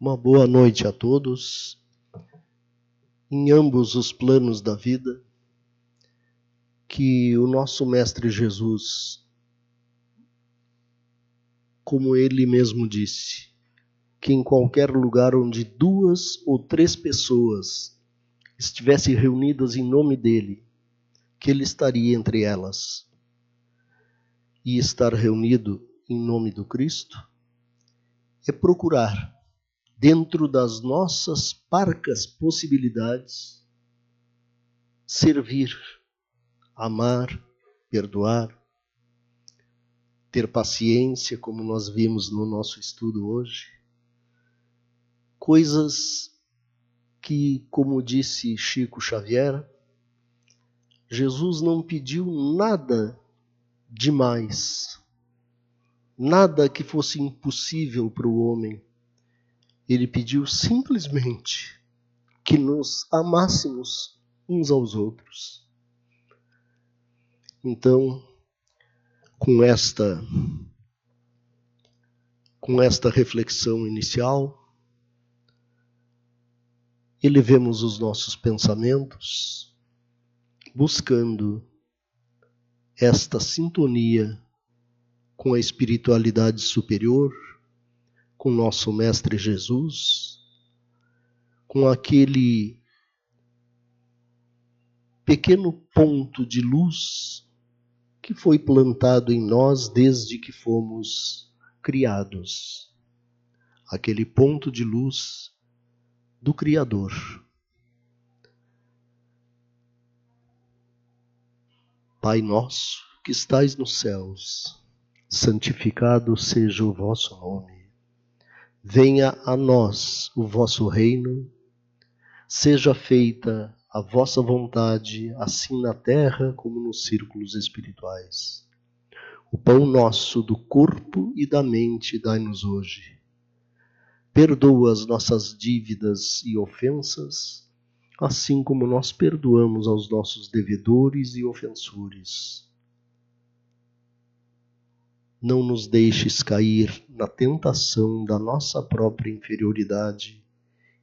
Uma boa noite a todos. Em ambos os planos da vida, que o nosso Mestre Jesus, como ele mesmo disse, que em qualquer lugar onde 2 ou 3 pessoas estivessem reunidas em nome dele, que ele estaria entre elas. E estar reunido em nome do Cristo é procurar, dentro das nossas parcas possibilidades, servir, amar, perdoar, ter paciência, como nós vimos no nosso estudo hoje. Coisas que, como disse Chico Xavier, Jesus não pediu nada demais, nada que fosse impossível para o homem. Ele pediu simplesmente que nos amássemos uns aos outros. Então, com esta reflexão inicial, elevemos os nossos pensamentos, buscando esta sintonia com a espiritualidade superior, com nosso Mestre Jesus, com aquele pequeno ponto de luz que foi plantado em nós desde que fomos criados. Aquele ponto de luz do Criador. Pai nosso, que estais nos céus, santificado seja o vosso nome. Venha a nós o vosso reino, seja feita a vossa vontade, assim na terra como nos círculos espirituais. O pão nosso do corpo e da mente dai-nos hoje. Perdoa as nossas dívidas e ofensas, assim como nós perdoamos aos nossos devedores e ofensores. Não nos deixes cair na tentação da nossa própria inferioridade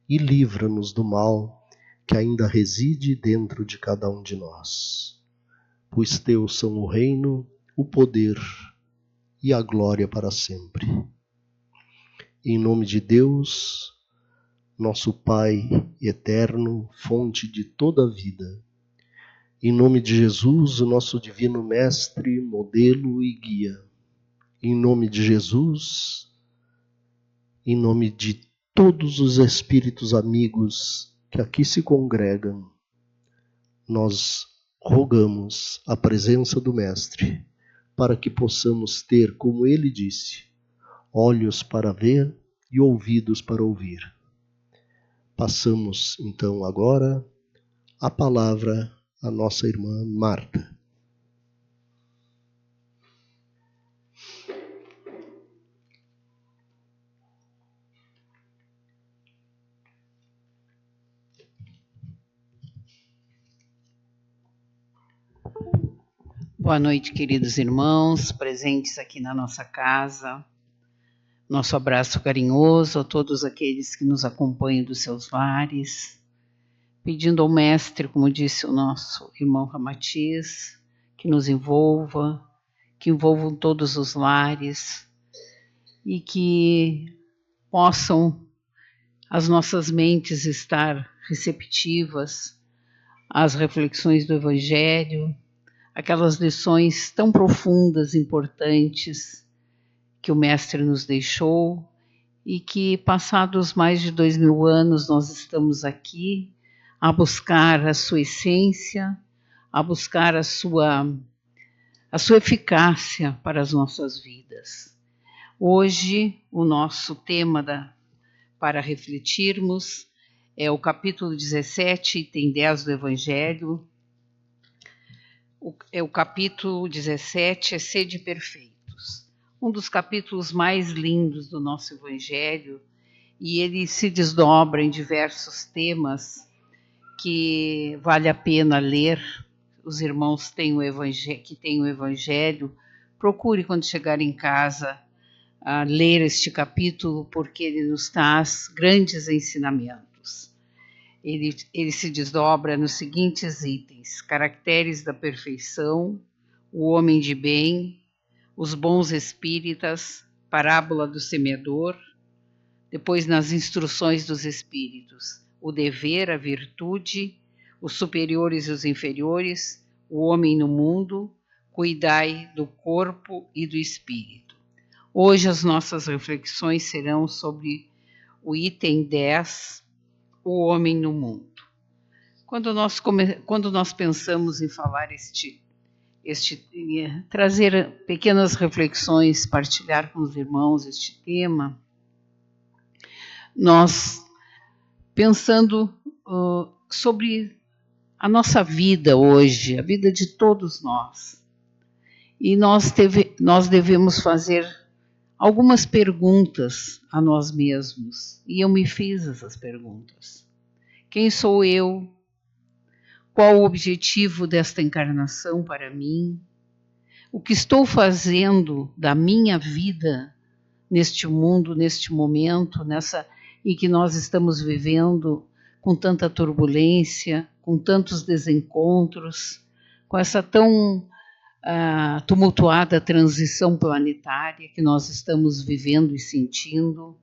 e livra-nos do mal que ainda reside dentro de cada um de nós. Pois teus são o reino, o poder e a glória para sempre. Em nome de Deus, nosso Pai eterno, fonte de toda a vida. Em nome de Jesus, o nosso divino mestre, modelo e guia. Em nome de Jesus, em nome de todos os espíritos amigos que aqui se congregam, nós rogamos a presença do Mestre para que possamos ter, como ele disse, olhos para ver e ouvidos para ouvir. Passamos então agora a palavra à nossa irmã Marta. Boa noite, queridos irmãos, presentes aqui na nossa casa. Nosso abraço carinhoso a todos aqueles que nos acompanham dos seus lares, pedindo ao Mestre, como disse o nosso irmão Ramatiz, que nos envolva, que envolvam todos os lares e que possam as nossas mentes estar receptivas às reflexões do Evangelho, aquelas lições tão profundas, importantes, que o Mestre nos deixou e que, passados mais de 2000 anos, nós estamos aqui a buscar a sua essência, a buscar a sua eficácia para as nossas vidas. Hoje, o nosso tema para refletirmos é o capítulo 17, item 10 do Evangelho. O capítulo 17 é Sede Perfeitos, um dos capítulos mais lindos do nosso Evangelho, e ele se desdobra em diversos temas que vale a pena ler. Os irmãos que têm o Evangelho, procure quando chegar em casa ler este capítulo porque ele nos traz grandes ensinamentos. Ele se desdobra nos seguintes itens: caracteres da perfeição, o homem de bem, os bons espíritas, parábola do semeador, depois nas instruções dos espíritos, o dever, a virtude, os superiores e os inferiores, o homem no mundo, cuidai do corpo e do espírito. Hoje as nossas reflexões serão sobre o item 10, o homem no mundo. Quando nós pensamos em falar trazer pequenas reflexões, partilhar com os irmãos este tema, nós pensando sobre a nossa vida hoje, a vida de todos nós. E nós devemos fazer algumas perguntas a nós mesmos. E eu me fiz essas perguntas. Quem sou eu? Qual o objetivo desta encarnação para mim? O que estou fazendo da minha vida neste mundo, neste momento, em que nós estamos vivendo com tanta turbulência, com tantos desencontros, com essa tão tumultuada transição planetária que nós estamos vivendo e sentindo.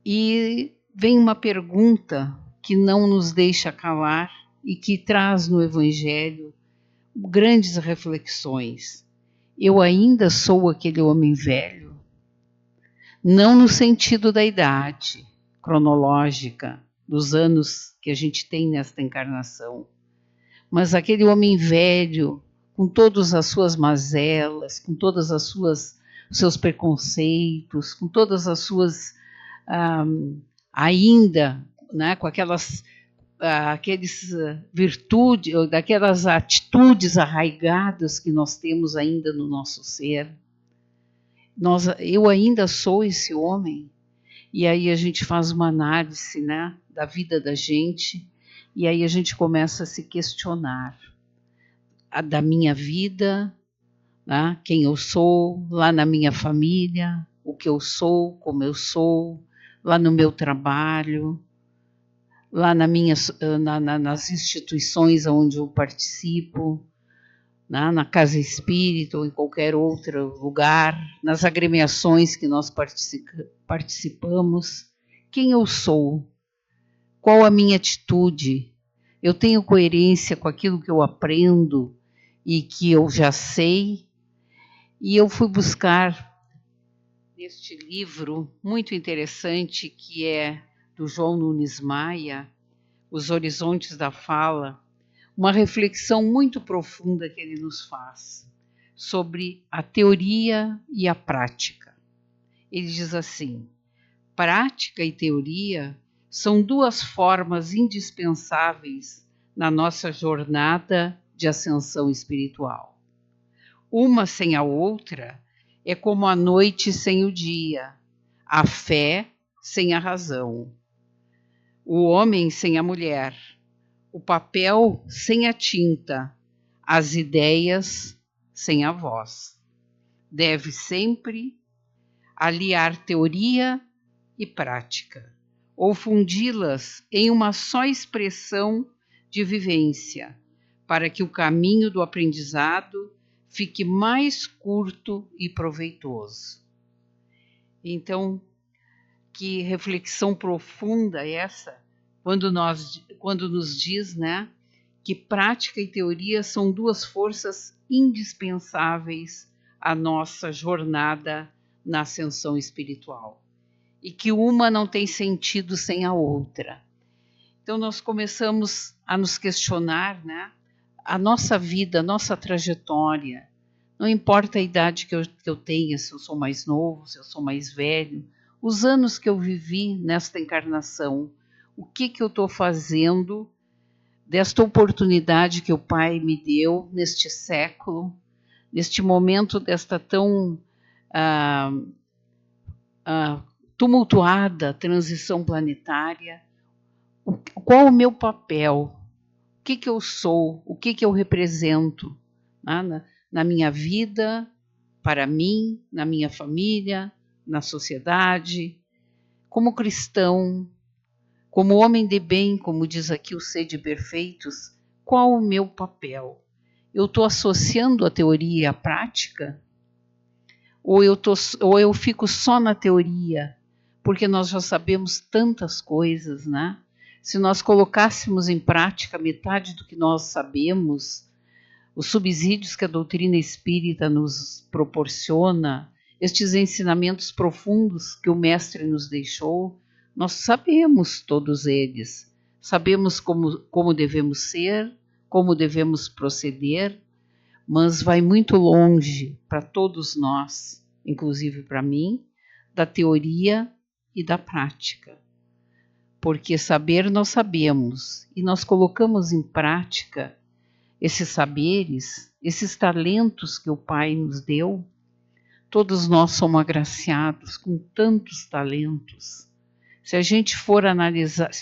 E vem uma pergunta que não nos deixa calar e que traz no Evangelho grandes reflexões. Eu ainda sou aquele homem velho? Não no sentido da idade cronológica, dos anos que a gente tem nesta encarnação, mas aquele homem velho, com todas as suas mazelas, com todas as seus preconceitos, com todas as suas ainda, né, com aquelas virtudes, daquelas atitudes arraigadas que nós temos ainda no nosso ser. Eu ainda sou esse homem. E aí a gente faz uma análise, né, da vida da gente, e aí a gente começa a se questionar da minha vida, né, quem eu sou, lá na minha família, o que eu sou, como eu sou, lá no meu trabalho, lá nas instituições onde eu participo, na casa espírita ou em qualquer outro lugar, nas agremiações que nós participamos. Quem eu sou? Qual a minha atitude? Eu tenho coerência com aquilo que eu aprendo e que eu já sei? E eu fui buscar neste livro muito interessante, que é do João Nunes Maia, Os Horizontes da Fala, uma reflexão muito profunda que ele nos faz sobre a teoria e a prática. Ele diz assim: prática e teoria são duas formas indispensáveis na nossa jornada de ascensão espiritual. Uma sem a outra é como a noite sem o dia, a fé sem a razão, o homem sem a mulher, o papel sem a tinta, as ideias sem a voz. Deve sempre aliar teoria e prática, ou fundi-las em uma só expressão de vivência, para que o caminho do aprendizado fique mais curto e proveitoso. Então, que reflexão profunda é essa, quando nos diz, né, que prática e teoria são duas forças indispensáveis à nossa jornada na ascensão espiritual, e que uma não tem sentido sem a outra. Então nós começamos a nos questionar, né, a nossa vida, a nossa trajetória. Não importa a idade que eu tenha, se eu sou mais novo, se eu sou mais velho, os anos que eu vivi nesta encarnação, o que eu estou fazendo desta oportunidade que o Pai me deu neste século, neste momento desta tão tumultuada transição planetária. Qual o meu papel? O que eu sou? O que eu represento na minha vida para mim, na minha família, na sociedade, como cristão, como homem de bem, como diz aqui o Sede Perfeitos, qual o meu papel? Eu estou associando a teoria e a prática? Ou eu fico só na teoria? Porque nós já sabemos tantas coisas, né? Se nós colocássemos em prática metade do que nós sabemos, os subsídios que a doutrina espírita nos proporciona, estes ensinamentos profundos que o Mestre nos deixou, nós sabemos todos eles. Sabemos como devemos ser, como devemos proceder, mas vai muito longe para todos nós, inclusive para mim, da teoria e da prática. Porque saber nós sabemos e nós colocamos em prática esses saberes, esses talentos que o Pai nos deu. Todos nós somos agraciados com tantos talentos. Se a gente for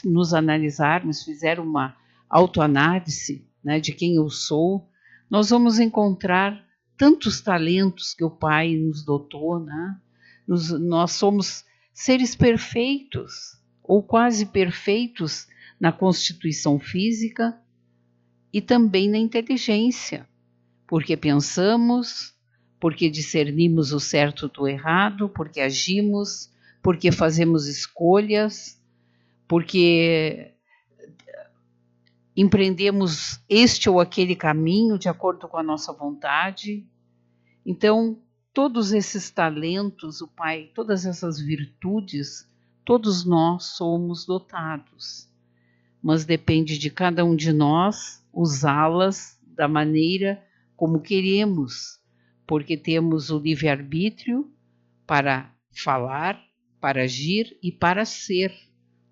nos analisarmos, fizer uma autoanálise, né, de quem eu sou, nós vamos encontrar tantos talentos que o Pai nos dotou, né? Nós somos seres perfeitos, ou quase perfeitos, na constituição física e também na inteligência, porque pensamos, porque discernimos o certo do errado, porque agimos, porque fazemos escolhas, porque empreendemos este ou aquele caminho de acordo com a nossa vontade. Então, todos esses talentos, o Pai, todas essas virtudes, todos nós somos dotados. Mas depende de cada um de nós usá-las da maneira como queremos, porque temos o livre-arbítrio para falar, para agir e para ser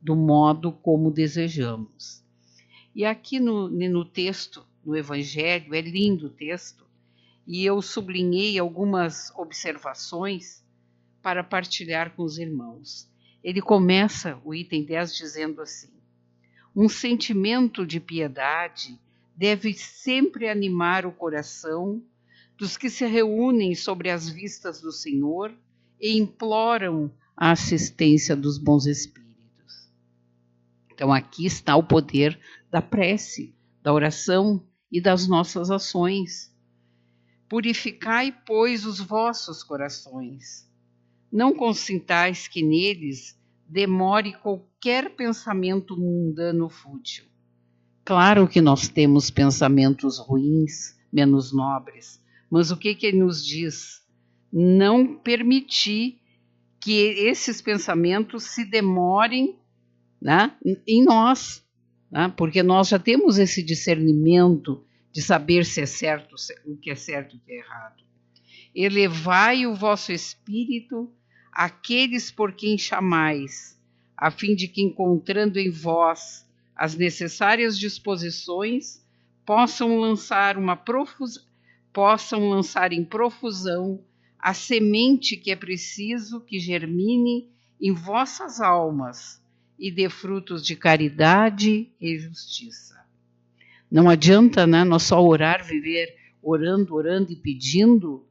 do modo como desejamos. E aqui no texto, no Evangelho, é lindo o texto, e eu sublinhei algumas observações para partilhar com os irmãos. Ele começa o item 10 dizendo assim: um sentimento de piedade deve sempre animar o coração dos que se reúnem sobre as vistas do Senhor e imploram a assistência dos bons espíritos. Então aqui está o poder da prece, da oração e das nossas ações. Purificai, pois, os vossos corações. Não consintais que neles demore qualquer pensamento mundano fútil. Claro que nós temos pensamentos ruins, menos nobres, mas o que ele nos diz? Não permitir que esses pensamentos se demorem, né, em nós, né, porque nós já temos esse discernimento de saber se é certo, o que é certo e o que é errado. Elevai o vosso espírito àqueles por quem chamais, a fim de que, encontrando em vós as necessárias disposições, possam lançar em profusão a semente que é preciso que germine em vossas almas e dê frutos de caridade e justiça. Não adianta, né, nós só orar, viver orando e pedindo,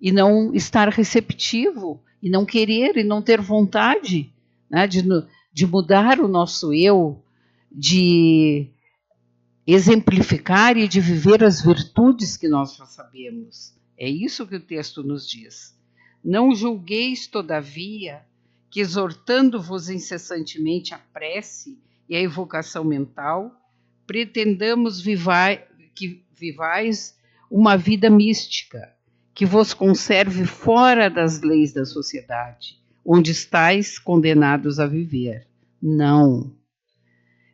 e não estar receptivo, e não querer, e não ter vontade, né, de mudar o nosso eu, de exemplificar e de viver as virtudes que nós já sabemos. É isso que o texto nos diz. Não julgueis, todavia, que exortando-vos incessantemente a prece e a evocação mental, pretendamos que vivais uma vida mística, que vos conserve fora das leis da sociedade, onde estáis condenados a viver. Não.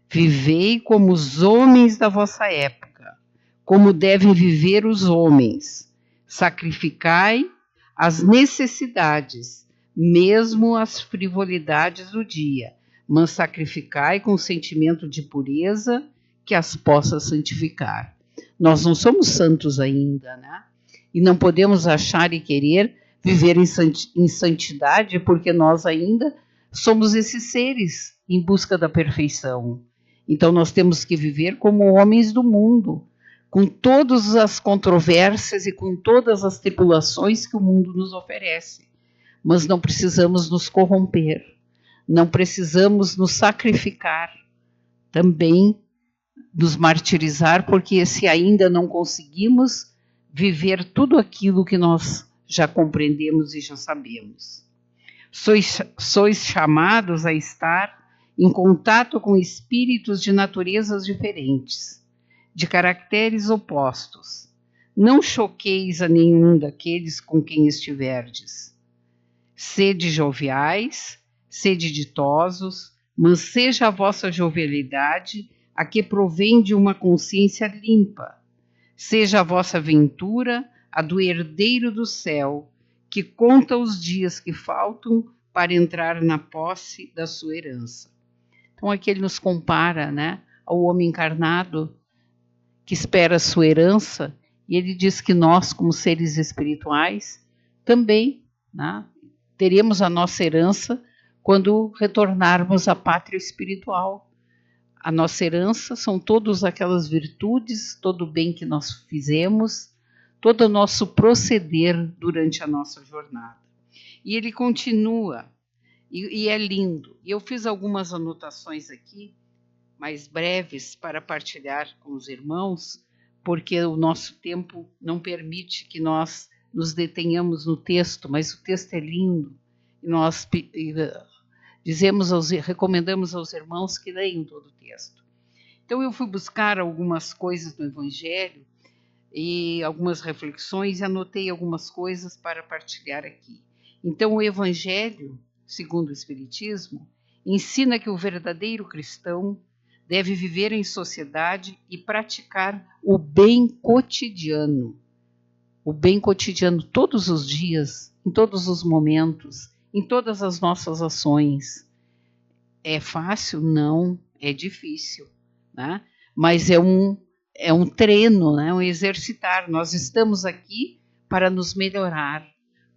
Vivei como os homens da vossa época, como devem viver os homens. Sacrificai as necessidades, mesmo as frivolidades do dia, mas sacrificai com sentimento de pureza que as possa santificar. Nós não somos santos ainda, né? E não podemos achar e querer viver em santidade, porque nós ainda somos esses seres em busca da perfeição. Então nós temos que viver como homens do mundo, com todas as controvérsias e com todas as tribulações que o mundo nos oferece. Mas não precisamos nos corromper, não precisamos nos sacrificar, também nos martirizar, porque se ainda não conseguimos viver tudo aquilo que nós já compreendemos e já sabemos. Sois chamados a estar em contato com espíritos de naturezas diferentes, de caracteres opostos. Não choqueis a nenhum daqueles com quem estiverdes. Sede joviais, sede ditosos, mas seja a vossa jovialidade a que provém de uma consciência limpa. Seja a vossa ventura a do herdeiro do céu, que conta os dias que faltam para entrar na posse da sua herança. Então aqui ele nos compara, né, ao homem encarnado que espera a sua herança, e ele diz que nós, como seres espirituais, também, né, teremos a nossa herança quando retornarmos à pátria espiritual. A nossa herança são todas aquelas virtudes, todo o bem que nós fizemos, todo o nosso proceder durante a nossa jornada. E ele continua, e é lindo. E eu fiz algumas anotações aqui, mais breves, para partilhar com os irmãos, porque o nosso tempo não permite que nós nos detenhamos no texto, mas o texto é lindo, e nós recomendamos aos irmãos que leiam todo o texto. Então eu fui buscar algumas coisas no Evangelho e algumas reflexões e anotei algumas coisas para partilhar aqui. Então o Evangelho, segundo o Espiritismo, ensina que o verdadeiro cristão deve viver em sociedade e praticar o bem cotidiano. O bem cotidiano todos os dias, em todos os momentos, em todas as nossas ações. É fácil? Não, é difícil, né? Mas é um treino, né? Um exercitar. Nós estamos aqui para nos melhorar,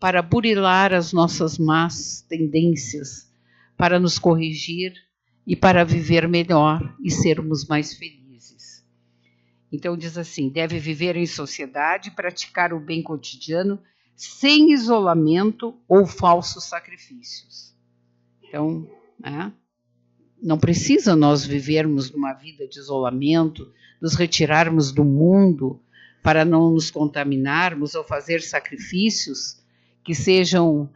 para burilar as nossas más tendências, para nos corrigir e para viver melhor e sermos mais felizes. Então diz assim, deve viver em sociedade, praticar o bem cotidiano, sem isolamento ou falsos sacrifícios. Então, né, não precisa nós vivermos numa vida de isolamento, nos retirarmos do mundo para não nos contaminarmos ou fazer sacrifícios que sejam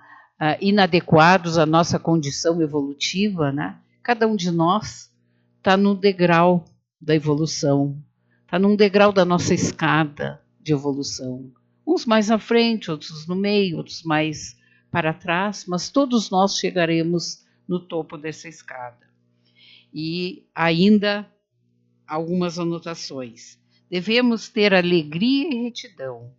inadequados à nossa condição evolutiva, né? Cada um de nós está no degrau da evolução, está num degrau da nossa escada de evolução. Uns mais à frente, outros no meio, outros mais para trás, mas todos nós chegaremos no topo dessa escada. E ainda algumas anotações. Devemos ter alegria e retidão.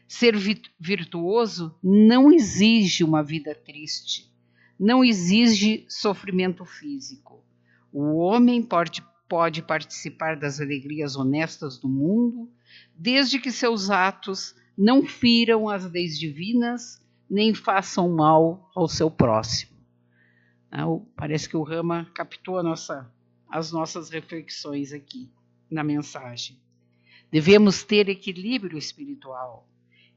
Ser virtuoso não exige uma vida triste, não exige sofrimento físico. O homem pode participar das alegrias honestas do mundo, desde que seus atos não firam as leis divinas, nem façam mal ao seu próximo. Parece que o Rama captou as nossas reflexões aqui na mensagem. Devemos ter equilíbrio espiritual.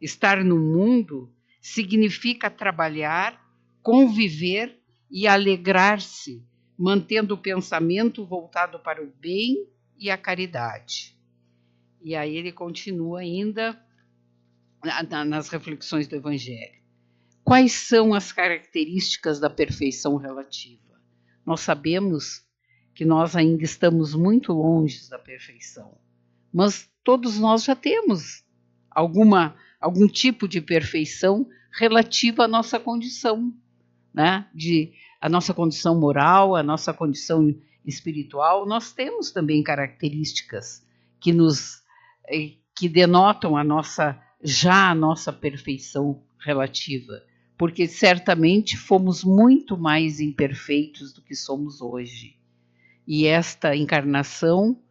Estar no mundo significa trabalhar, conviver e alegrar-se, mantendo o pensamento voltado para o bem e a caridade. E aí ele continua ainda nas reflexões do Evangelho. Quais são as características da perfeição relativa? Nós sabemos que nós ainda estamos muito longe da perfeição, mas todos nós já temos algum tipo de perfeição relativa à nossa condição, né? A nossa condição moral, a nossa condição espiritual. Nós temos também características que denotam a nossa perfeição relativa, porque certamente fomos muito mais imperfeitos do que somos hoje. E esta encarnação,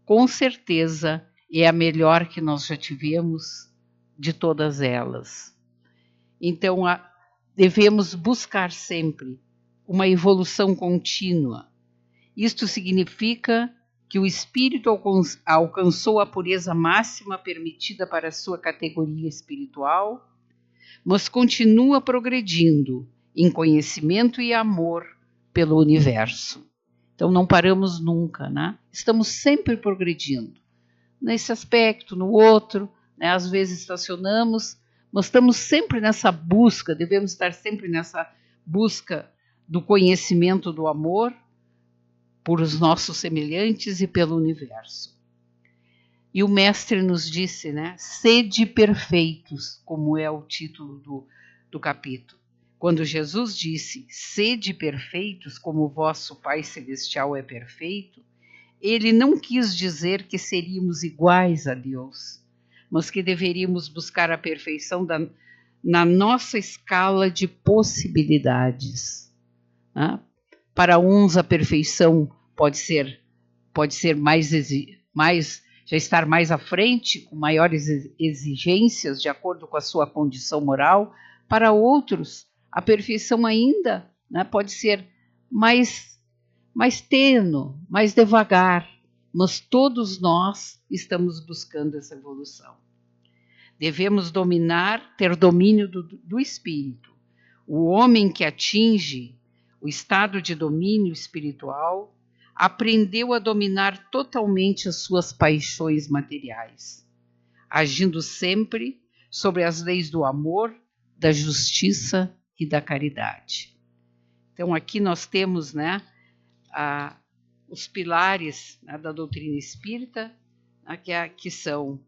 com certeza, é a melhor que nós já tivemos de todas elas. Então, devemos buscar sempre uma evolução contínua. Isto significa que o espírito alcançou a pureza máxima permitida para a sua categoria espiritual, mas continua progredindo em conhecimento e amor pelo universo. Então não paramos nunca, né? Estamos sempre progredindo nesse aspecto, no outro, né? Às vezes estacionamos, mas estamos sempre nessa busca, devemos estar sempre nessa busca do conhecimento do amor por os nossos semelhantes e pelo universo. E o mestre nos disse, né? Sede perfeitos, como é o título do capítulo. Quando Jesus disse, sede perfeitos, como o vosso Pai Celestial é perfeito, ele não quis dizer que seríamos iguais a Deus, mas que deveríamos buscar a perfeição na nossa escala de possibilidades. Né? Para uns a perfeição pode ser mais já estar mais à frente, com maiores exigências de acordo com a sua condição moral. Para outros, a perfeição ainda, né, pode ser mais tênue, mais devagar, mas todos nós estamos buscando essa evolução. Devemos ter domínio do espírito. O homem que atinge o estado de domínio espiritual aprendeu a dominar totalmente as suas paixões materiais, agindo sempre sobre as leis do amor, da justiça e da caridade. Então aqui nós temos, né, os pilares, né, da doutrina espírita, né, que são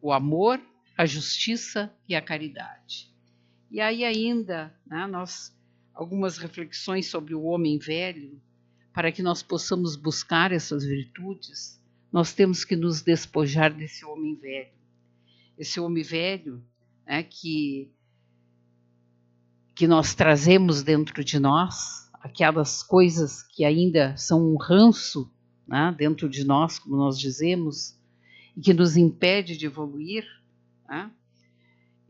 o amor, a justiça e a caridade. E aí ainda, né, algumas reflexões sobre o homem velho. Para que nós possamos buscar essas virtudes, nós temos que nos despojar desse homem velho. Esse homem velho, né, que nós trazemos dentro de nós, aquelas coisas que ainda são um ranço, né, dentro de nós, como nós dizemos, e que nos impede de evoluir. Né?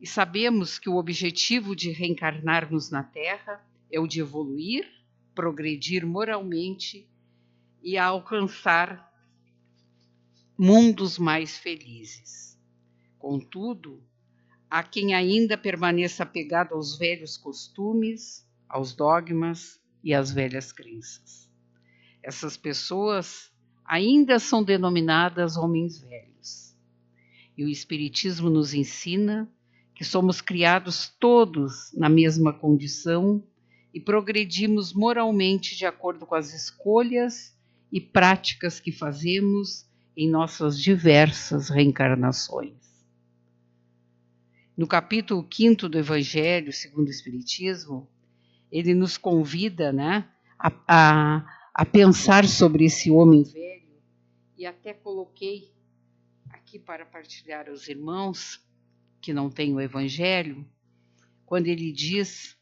E sabemos que o objetivo de reencarnarmos na Terra é o de evoluir, progredir moralmente e a alcançar mundos mais felizes. Contudo, há quem ainda permaneça apegado aos velhos costumes, aos dogmas e às velhas crenças. Essas pessoas ainda são denominadas homens velhos. E o Espiritismo nos ensina que somos criados todos na mesma condição e progredimos moralmente de acordo com as escolhas e práticas que fazemos em nossas diversas reencarnações. No capítulo 5º do Evangelho, segundo o Espiritismo, ele nos convida, né, a pensar sobre esse homem velho, e até coloquei aqui para partilhar aos irmãos que não têm o Evangelho, quando ele diz...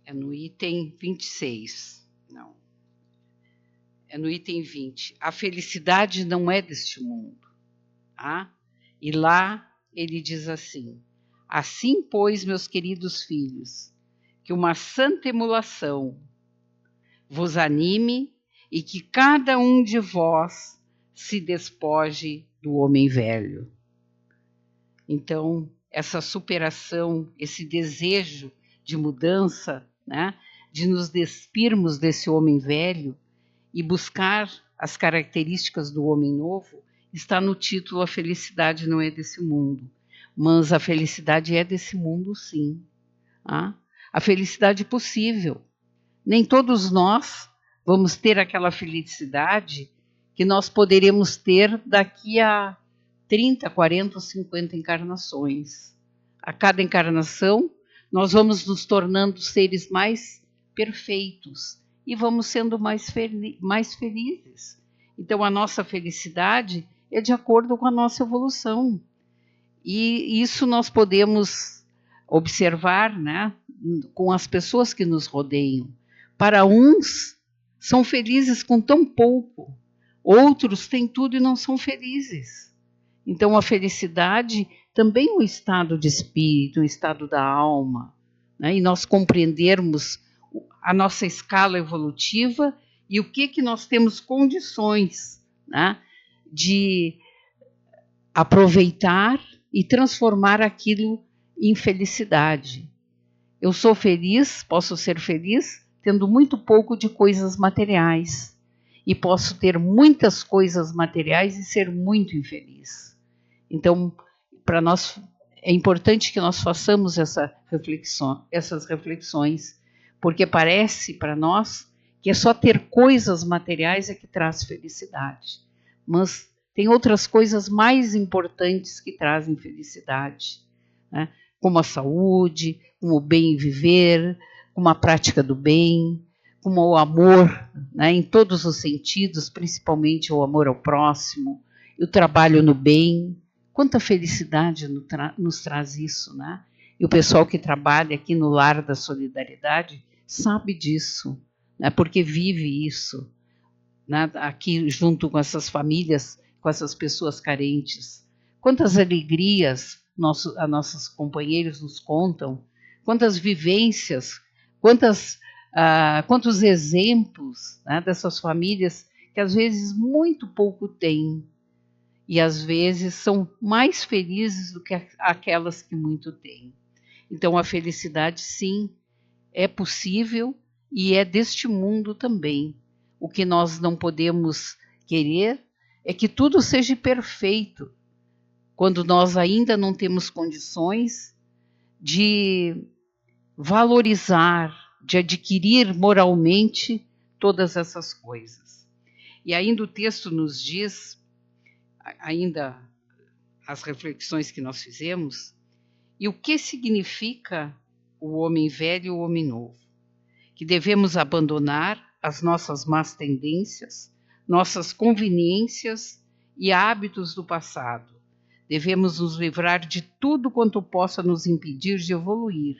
É no item 26. Não. É no item 20. A felicidade não é deste mundo. Tá? E lá ele diz assim: assim, pois, meus queridos filhos, que uma santa emulação vos anime e que cada um de vós se despoje do homem velho. Então, essa superação, esse desejo de mudança, né, de nos despirmos desse homem velho e buscar as características do homem novo, está no título A Felicidade Não É Desse Mundo. Mas a felicidade é desse mundo, sim. Tá? A felicidade possível. Nem todos nós vamos ter aquela felicidade que nós poderemos ter daqui a 30, 40 ou 50 encarnações. A cada encarnação, nós vamos nos tornando seres mais perfeitos e vamos sendo mais felizes. Então, a nossa felicidade é de acordo com a nossa evolução. E isso nós podemos observar, né, com as pessoas que nos rodeiam. Para uns, são felizes com tão pouco. Outros têm tudo e não são felizes. Então, a felicidade também é um estado de espírito, um estado da alma, né? E nós compreendermos a nossa escala evolutiva E o que nós temos condições, né, de aproveitar e transformar aquilo em felicidade. Eu sou feliz, posso ser feliz tendo muito pouco de coisas materiais. E posso ter muitas coisas materiais e ser muito infeliz. Então, para nós, é importante que nós façamos essas reflexões, porque parece para nós que é só ter coisas materiais é que traz felicidade. Mas tem outras coisas mais importantes que trazem felicidade, né? Como a saúde, como o bem viver, como a prática do bem, como o amor, né, em todos os sentidos, principalmente o amor ao próximo, e o trabalho no bem. Quanta felicidade nos traz isso, né? E o pessoal que trabalha aqui no Lar da Solidariedade sabe disso, né, porque vive isso, né, aqui junto com essas famílias, com essas pessoas carentes. Quantas alegrias nossos companheiros nos contam, quantas vivências, quantos exemplos, né, dessas famílias que às vezes muito pouco têm e às vezes são mais felizes do que aquelas que muito têm. Então a felicidade, sim, é possível e é deste mundo também. O que nós não podemos querer é que tudo seja perfeito, quando nós ainda não temos condições de valorizar, de adquirir moralmente todas essas coisas. E ainda o texto nos diz, ainda as reflexões que nós fizemos, e o que significa o homem velho e o homem novo. Que devemos abandonar as nossas más tendências, nossas conveniências e hábitos do passado. Devemos nos livrar de tudo quanto possa nos impedir de evoluir,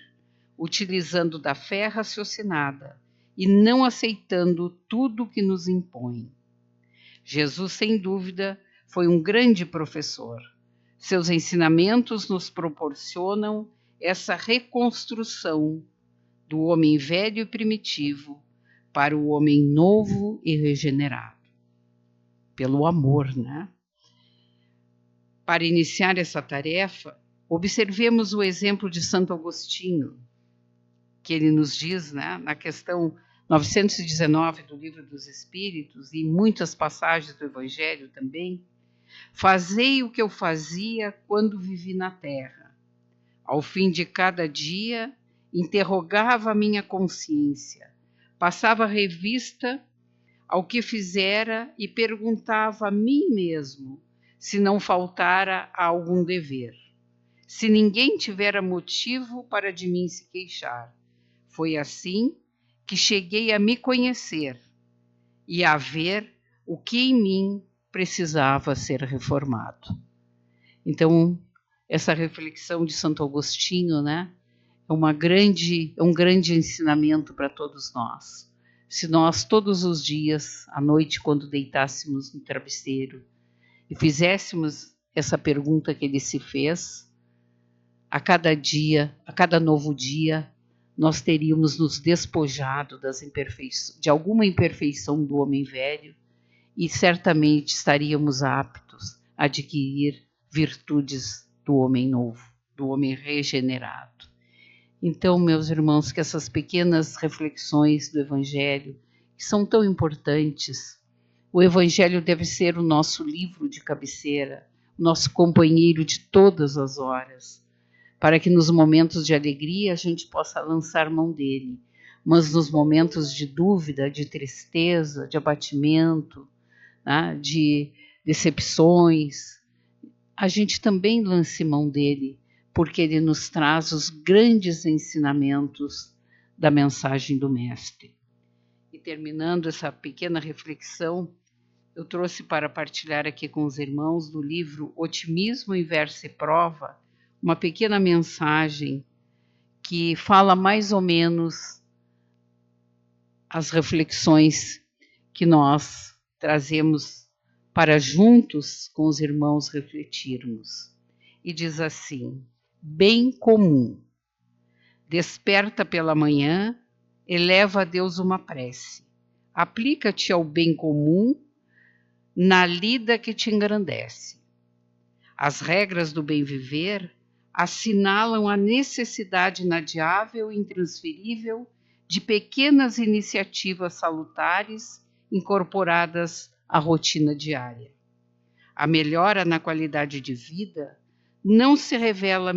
utilizando da fé raciocinada e não aceitando tudo que nos impõe. Jesus, sem dúvida, foi um grande professor. Seus ensinamentos nos proporcionam essa reconstrução do homem velho e primitivo para o homem novo e regenerado. Pelo amor, né? Para iniciar essa tarefa, observemos o exemplo de Santo Agostinho, que ele nos diz, né, na questão 919 do Livro dos Espíritos, e em muitas passagens do Evangelho também: fazei o que eu fazia quando vivi na terra. Ao fim de cada dia, interrogava a minha consciência, passava revista ao que fizera e perguntava a mim mesmo se não faltara algum dever, se ninguém tivera motivo para de mim se queixar. Foi assim que cheguei a me conhecer e a ver o que em mim precisava ser reformado. Então, essa reflexão de Santo Agostinho, né, é um grande ensinamento para todos nós. Se nós todos os dias, à noite, quando deitássemos no travesseiro, e fizéssemos essa pergunta que ele se fez, a cada dia, a cada novo dia, nós teríamos nos despojado de alguma imperfeição do homem velho e certamente estaríamos aptos a adquirir virtudes do homem novo, do homem regenerado. Então, meus irmãos, que essas pequenas reflexões do Evangelho, que são tão importantes, o Evangelho deve ser o nosso livro de cabeceira, o nosso companheiro de todas as horas, para que nos momentos de alegria a gente possa lançar mão dele, mas nos momentos de dúvida, de tristeza, de abatimento, né, de decepções, a gente também lance mão dele, porque ele nos traz os grandes ensinamentos da mensagem do Mestre. E terminando essa pequena reflexão, eu trouxe para partilhar aqui com os irmãos do livro Otimismo em Verso e Prova, uma pequena mensagem que fala mais ou menos as reflexões que nós trazemos para juntos com os irmãos refletirmos. E diz assim: bem comum. Desperta pela manhã, eleva a Deus uma prece. Aplica-te ao bem comum na lida que te engrandece. As regras do bem viver assinalam a necessidade inadiável e intransferível de pequenas iniciativas salutares incorporadas à rotina diária. A melhora na qualidade de vida não se revela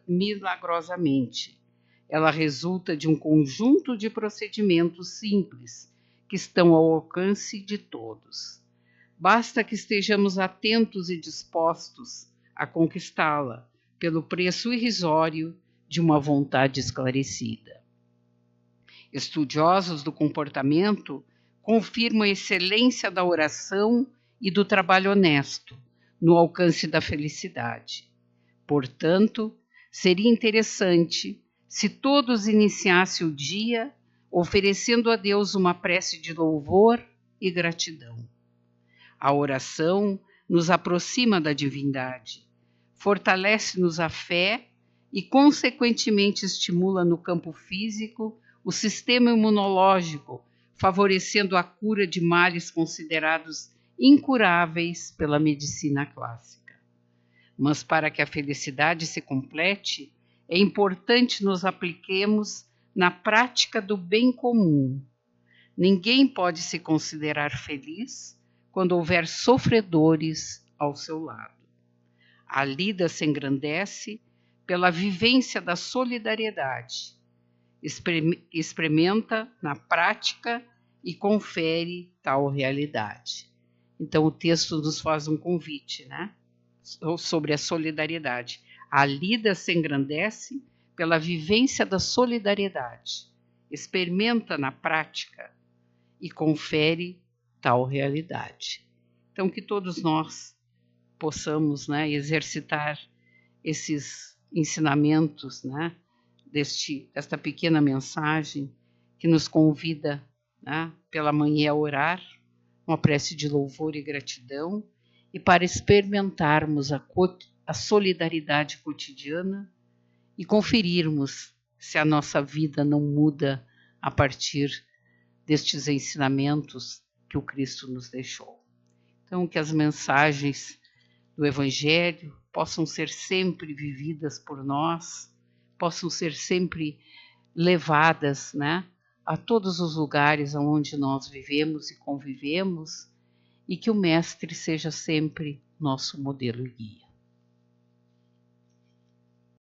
milagrosamente. Ela resulta de um conjunto de procedimentos simples que estão ao alcance de todos. Basta que estejamos atentos e dispostos a conquistá-la pelo preço irrisório de uma vontade esclarecida. Estudiosos do comportamento confirmam a excelência da oração e do trabalho honesto no alcance da felicidade. Portanto, seria interessante se todos iniciassem o dia oferecendo a Deus uma prece de louvor e gratidão. A oração nos aproxima da divindade, fortalece-nos a fé e, consequentemente, estimula no campo físico o sistema imunológico, favorecendo a cura de males considerados incuráveis pela medicina clássica. Mas para que a felicidade se complete, é importante nos apliquemos na prática do bem comum. Ninguém pode se considerar feliz quando houver sofredores ao seu lado. A lida se engrandece pela vivência da solidariedade. Experimenta na prática e confere tal realidade. Então o texto nos faz um convite, né? Sobre a solidariedade. A lida se engrandece pela vivência da solidariedade. Experimenta na prática e confere tal realidade. Então, que todos nós possamos, né, exercitar esses ensinamentos, né, desta pequena mensagem que nos convida, né, pela manhã a orar, uma prece de louvor e gratidão, e para experimentarmos a solidariedade cotidiana e conferirmos se a nossa vida não muda a partir destes ensinamentos que o Cristo nos deixou. Então, que as mensagens do Evangelho possam ser sempre vividas por nós, possam ser sempre levadas, né, a todos os lugares onde nós vivemos e convivemos, e que o Mestre seja sempre nosso modelo e guia.